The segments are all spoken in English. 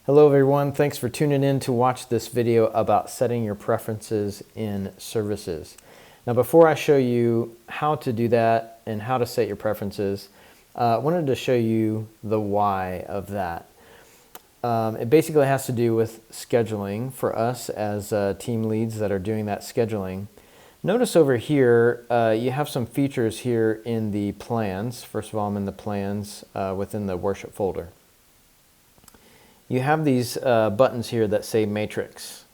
Hello everyone, thanks for tuning in to watch this video about setting your preferences in services. Now before I show you how to do that and how to set your preferences, I wanted to show you the why of that. It basically has to do with scheduling for us as team leads that are doing that scheduling. Notice over here, you have some features here in the plans. First of all, I'm in the plans within the worship folder. You have these buttons here that say matrix.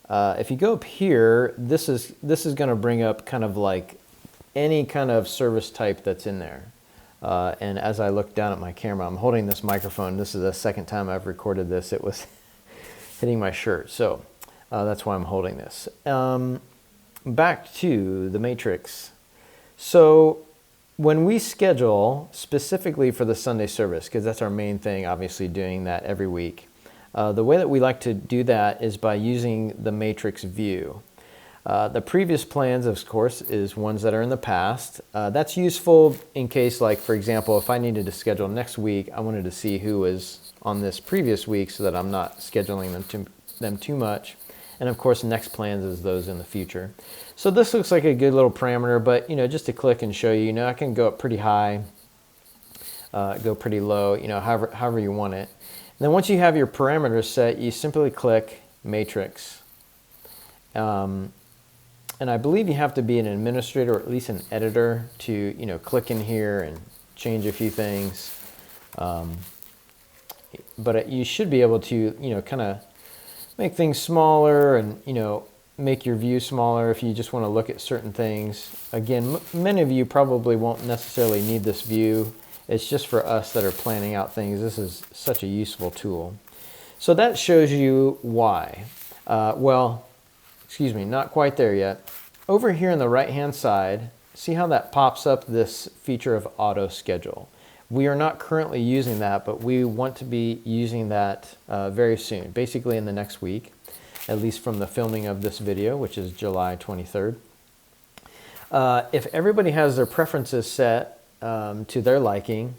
If you go up here, this is going to bring up kind of like any kind of service type that's in there. And as I look down at my camera, I'm holding this microphone. This is the second time I've recorded this. It was hitting my shirt, so that's why I'm holding this. Back to the matrix. So when we schedule specifically for the Sunday service, because that's our main thing, obviously doing that every week, the way that we like to do that is by using the matrix view. The previous plans, of course, is ones that are in the past. That's useful in case, like, for example, if I needed to schedule next week, I wanted to see who was on this previous week so that I'm not scheduling them too much. And of course, next plans is those in the future. So this looks like a good little parameter, but just to click and show you, I can go up pretty high, go pretty low, however you want it. And then once you have your parameters set, you simply click matrix. And I believe you have to be an administrator or at least an editor to click in here and change a few things. But you should be able to kind of make things smaller and make your view smaller if you just want to look at certain things. Again, many of you probably won't necessarily need this view. It's just for us that are planning out things. This is such a useful tool. So that shows you why. Well, excuse me, not quite there yet. Over here on the right hand side, see how that pops up this feature of auto schedule. We are not currently using that, but we want to be using that very soon, basically in the next week, at least from the filming of this video, which is July 23rd. If everybody has their preferences set to their liking,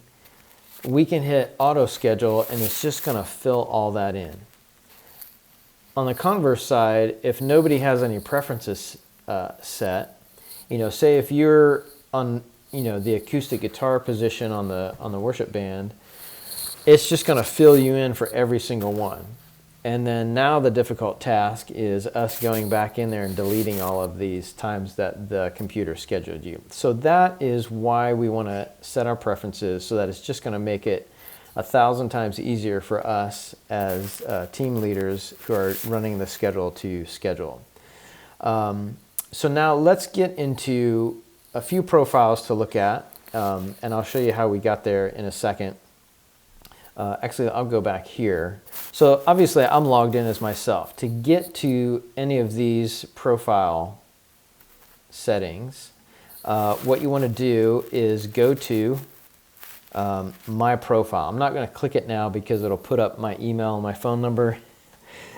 we can hit auto schedule and it's just going to fill all that in. On the converse side, if nobody has any preferences set, say if you're on the acoustic guitar position on the worship band, it's just going to fill you in for every single one. And then now the difficult task is us going back in there and deleting all of these times that the computer scheduled you. So that is why we want to set our preferences so that it's just going to make it 1,000 times easier for us as team leaders who are running the schedule to schedule. So now let's get into a few profiles to look at, and I'll show you how we got there in a second. Actually, I'll go back here. So obviously, I'm logged in as myself. To get to any of these profile settings, what you want to do is go to my profile. I'm not going to click it now because it'll put up my email and my phone number,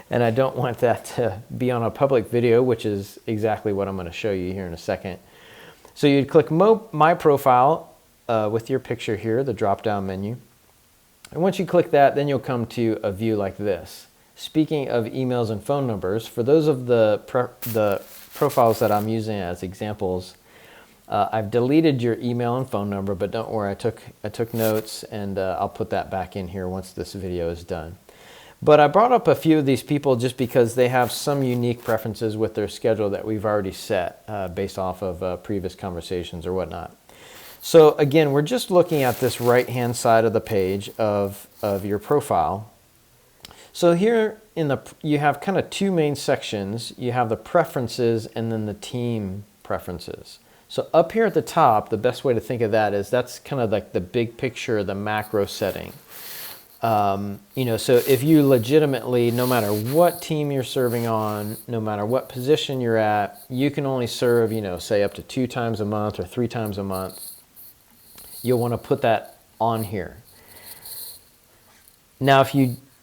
and I don't want that to be on a public video, which is exactly what I'm going to show you here in a second. So you'd click My Profile with your picture here, the drop-down menu. And once you click that, then you'll come to a view like this. Speaking of emails and phone numbers, for those of the profiles that I'm using as examples, I've deleted your email and phone number, but don't worry, I took notes, and I'll put that back in here once this video is done. But I brought up a few of these people just because they have some unique preferences with their schedule that we've already set based off of previous conversations or whatnot. So again, we're just looking at this right-hand side of the page of your profile. So here you have kind of two main sections. You have the preferences and then the team preferences. So up here at the top, the best way to think of that is that's kind of like the big picture, the macro setting. So if you legitimately, no matter what team you're serving on, no matter what position you're at, you can only serve, say up to 2 times a month or 3 times a month. You'll want to put that on here. Now,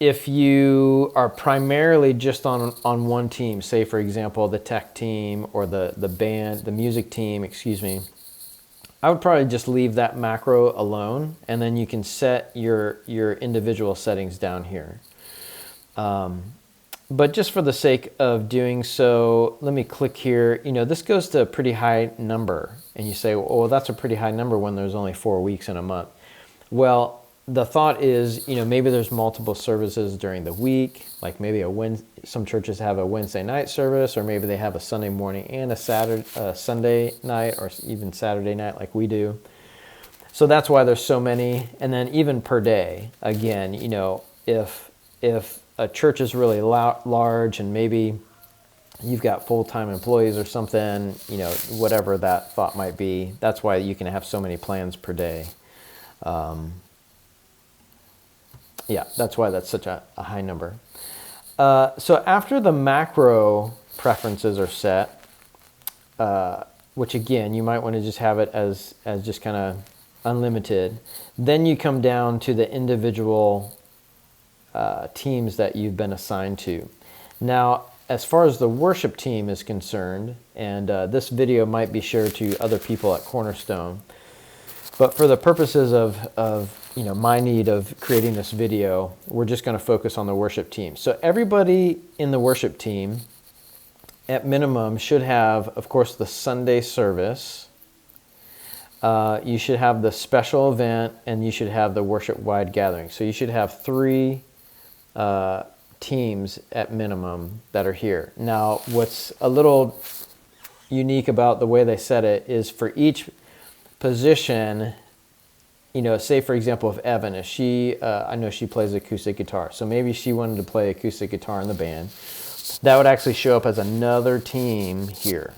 if you are primarily just on one team, say for example the tech team or the music team, excuse me, I would probably just leave that macro alone, and then you can set your individual settings down here. But just for the sake of doing so, let me click here. This goes to a pretty high number. And you say, well, that's a pretty high number when there's only 4 weeks in a month. Well, the thought is, maybe there's multiple services during the week. Like maybe some churches have a Wednesday night service, or maybe they have a Sunday morning and a Sunday night, or even Saturday night like we do. So that's why there's so many. And then even per day, again, if a church is really large and maybe you've got full-time employees or something, whatever that thought might be, that's why you can have so many plans per day. Yeah, that's why that's such a high number. So after the macro preferences are set, which again, you might want to just have it as just kind of unlimited, then you come down to the individual teams that you've been assigned to. Now, as far as the worship team is concerned, and this video might be shared to other people at Cornerstone, but for the purposes of my need of creating this video, we're just going to focus on the worship team. So everybody in the worship team, at minimum, should have, of course, the Sunday service. You should have the special event, and you should have the worship-wide gathering. So you should have 3 teams at minimum that are here. Now, what's a little unique about the way they set it is for each position, say for example, if Evan, I know she plays acoustic guitar, so maybe she wanted to play acoustic guitar in the band, that would actually show up as another team here.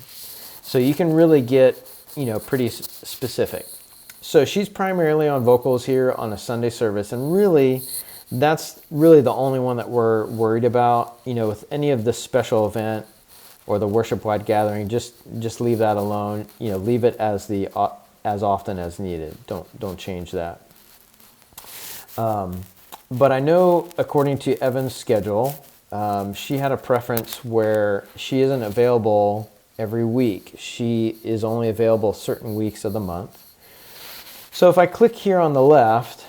So you can really get, pretty specific. So she's primarily on vocals here on a Sunday service, and really, that's really the only one that we're worried about. With any of the special event or the worship-wide gathering, just leave that alone. Leave it as often as needed. Don't change that. But I know according to Evan's schedule, she had a preference where she isn't available every week. She is only available certain weeks of the month. So if I click here on the left,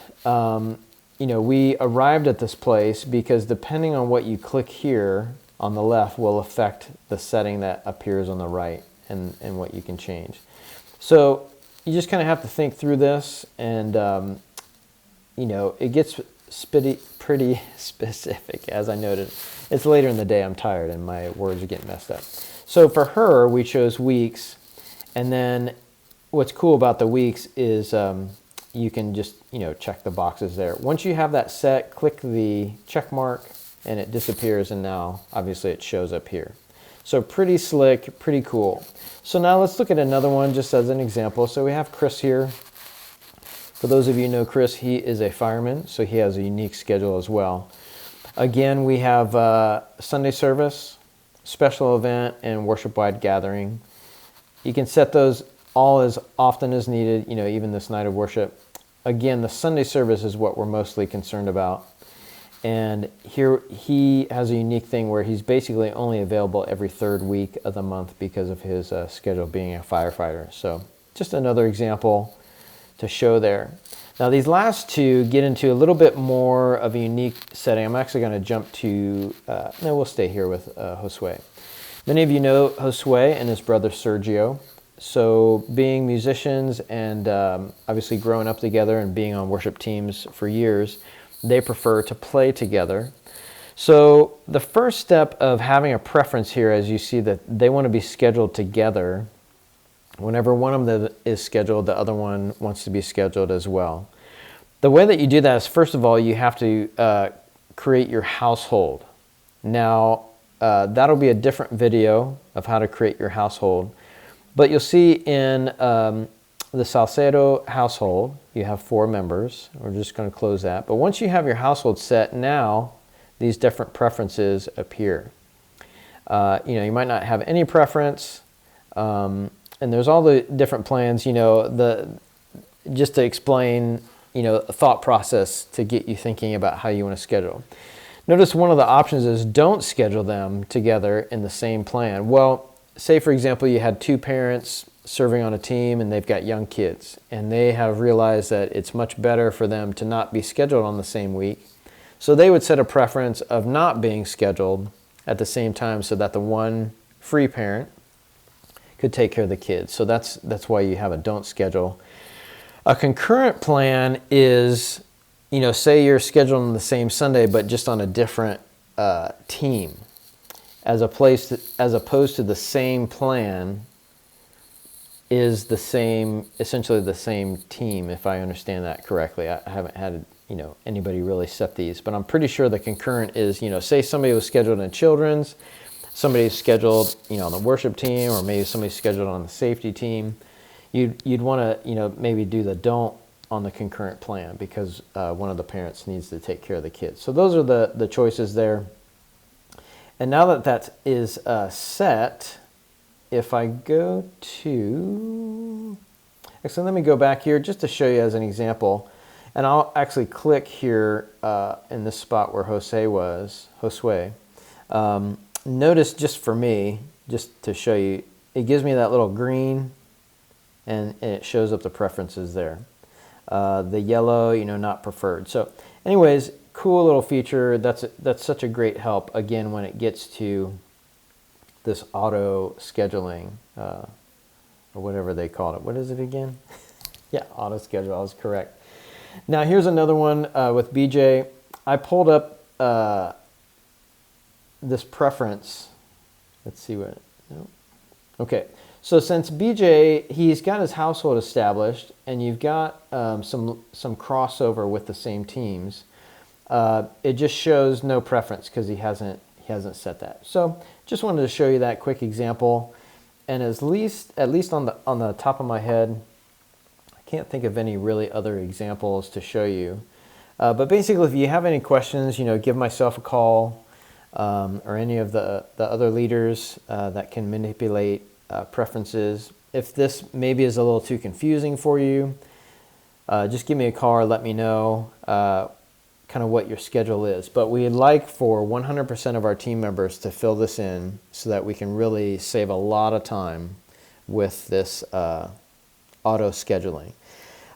we arrived at this place because depending on what you click here on the left will affect the setting that appears on the right and what you can change. So you just kind of have to think through this, and it gets pretty specific, as I noted. It's later in the day, I'm tired, and my words are getting messed up. So for her, we chose weeks, and then what's cool about the weeks is you can just check the boxes there. Once you have that set, click the check mark, and it disappears, and now obviously it shows up here. So pretty slick, pretty cool. So now let's look at another one just as an example. So we have Chris here. For those of you who know Chris, he is a fireman, so he has a unique schedule as well. Again, we have Sunday service, special event, and worship-wide gathering. You can set those all as often as needed, even this night of worship. Again, the Sunday service is what we're mostly concerned about. And here he has a unique thing where he's basically only available every 3rd week of the month because of his schedule being a firefighter. So just another example to show there. Now these last 2 get into a little bit more of a unique setting. I'm actually going to jump to, no, we'll stay here with Josue. Many of you know Josue and his brother Sergio. So being musicians and obviously growing up together and being on worship teams for years, they prefer to play together. So the first step of having a preference here, as you see that they want to be scheduled together, whenever one of them is scheduled, the other one wants to be scheduled as well. The way that you do that is, first of all, you have to create your household. Now, that'll be a different video of how to create your household. But you'll see in the Salcedo household, you have 4 members. We're just going to close that. But once you have your household set, now these different preferences appear. You might not have any preference, and there's all the different plans. Just to explain, a thought process to get you thinking about how you want to schedule. Notice one of the options is don't schedule them together in the same plan. Well, say for example you had 2 parents serving on a team and they've got young kids, and they have realized that it's much better for them to not be scheduled on the same week. So they would set a preference of not being scheduled at the same time so that the one free parent could take care of the kids. So that's why you have a don't schedule. A concurrent plan is, say you're scheduled on the same Sunday, but just on a different team, as opposed to the same plan is essentially the same team, if I understand that correctly. I haven't had anybody really set these, but I'm pretty sure the concurrent is, say somebody was scheduled in children's, somebody's scheduled, on the worship team, or maybe somebody's scheduled on the safety team. You'd want to, maybe do the don't on the concurrent plan because one of the parents needs to take care of the kids. So those are the choices there. And now that is set, if I go to, actually let me go back here just to show you as an example, and I'll actually click here in this spot where Josue. Notice just for me, just to show you, it gives me that little green and it shows up the preferences there. The yellow, not preferred. So anyways, cool little feature. That's such a great help, again, when it gets to this auto scheduling, or whatever they call it. What is it again? Yeah, auto schedule, I was correct. Now here's another one with BJ. I pulled up this preference. Let's see what, no. Okay, so since BJ, he's got his household established and you've got some crossover with the same teams, it just shows no preference because he hasn't set that. So just wanted to show you that quick example. And at least on the top of my head, I can't think of any really other examples to show you. But basically, if you have any questions, give myself a call, or any of the other leaders that can manipulate preferences. If this maybe is a little too confusing for you, just give me a call or let me know kind of what your schedule is. But we'd like for 100% of our team members to fill this in so that we can really save a lot of time with this auto scheduling.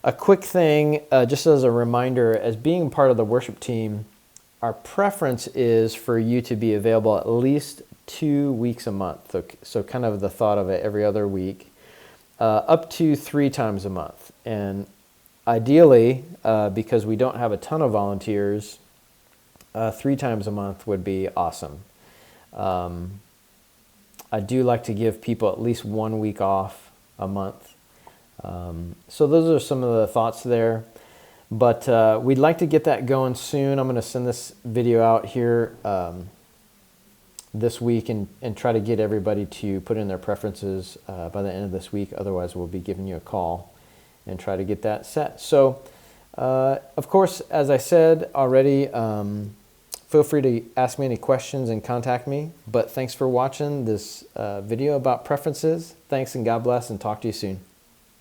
A quick thing, just as a reminder, as being part of the worship team, our preference is for you to be available at least 2 weeks a month. So kind of the thought of it every other week, up to 3 times a month. And ideally, because we don't have a ton of volunteers, 3 times a month would be awesome. I do like to give people at least 1 week off a month. So those are some of the thoughts there. But we'd like to get that going soon. I'm going to send this video out here this week and try to get everybody to put in their preferences by the end of this week. Otherwise, we'll be giving you a call and try to get that set. So, of course, as I said already, feel free to ask me any questions and contact me. But thanks for watching this video about preferences. Thanks and God bless, and talk to you soon.